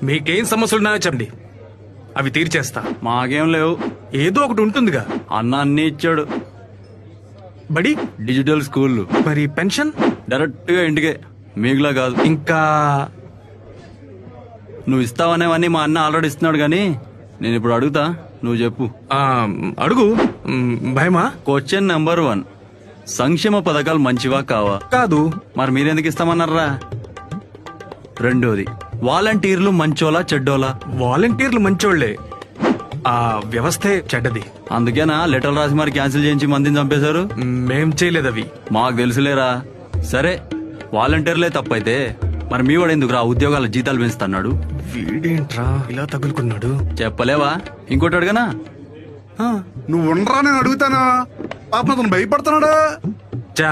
మీకేం సమస్యలున్నాయో చెప్పండి, అవి తీర్చేస్తా. మాకేం లేవు. ఏదో ఒకటి ఉంటుందిగా. అన్న అన్ని ఇచ్చాడు. బడి డిజిటల్ స్కూల్. మరి పెన్షన్ డైరెక్ట్ గా ఇంటికే, మీకులా కాదు. ఇంకా నువ్వు ఇస్తావనేవన్నీ మా అన్న ఆల్రెడీ ఇస్తున్నాడు, గానీ నేను ఇప్పుడు అడుగుతా, నువ్వు చెప్పు. అడుగు. భయమా? క్వశ్చన్ నెంబర్ 1, సంక్షేమ పథకాలు మంచివా కావా? కాదు. మరి మీరెందుకు ఇస్తామన్నారా? రెండోది, వాలంటీర్లు మంచోలా చెడ్డోలా? వాలంటీర్లు మంచోళ్లే, ఆ వ్యవస్థే చెడ్డది. అందుకేనా లెటర్ రాసి మరి క్యాన్సిల్ చేయించి మందిని చంపేశారు? మేం చేయలేదు అవి. మాకు తెలుసులేరా. సరే, వాలంటీర్లే తప్పైతే మరి మీ వాడు ఎందుకు రా ఉద్యోగాల జీతాలు పెంచుతున్నాడు? వీడేంట్రా ఇలా తగులుకున్నాడు? చెప్పలేవా? ఇంకోటి అడగనా? నువ్వు ఉండరా, నేను అడుగుతాను. పాపం అతను భయపడుతున్నాడు. చా,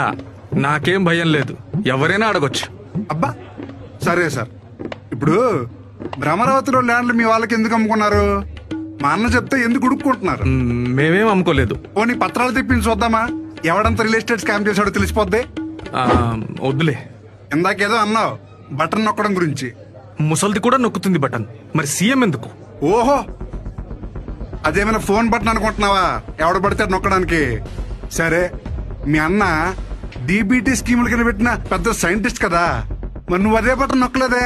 నాకేం భయం లేదు, ఎవరైనా అడగొచ్చు. అబ్బా సరే సార్, ఇప్పుడు భ్రమరావతిలో ల్యాండ్లు మీ వాళ్ళకి ఎందుకు అమ్ముకున్నారు? మా అన్న చెప్తే ఎందుకు ఉడుక్కుంటున్నారు? మేమేం అమ్ముకోలేదు. పోనీ పత్రాలు తెప్పించి చూద్దామా? ఎవడంత రియల్ ఎస్టేట్ స్కామ్ చేశాడో తెలిసిపోద్ది. వద్దులే. ఇందాకేదో అన్నావు బటన్ నొక్కడం గురించి. ముసల్ది కూడా నొక్కుతుంది బటన్, మరి సీఎం ఎందుకు? ఓహో, అదేమైనా ఫోన్ బటన్ అనుకుంటున్నావా ఎవడ పడితే నొక్కడానికి? సరే, మీ అన్న డీబీటీ స్కీముల కింద పెట్టిన పెద్ద సైంటిస్ట్ కదా, మరి నువ్వు అదే బటన్ నొక్కలేదే?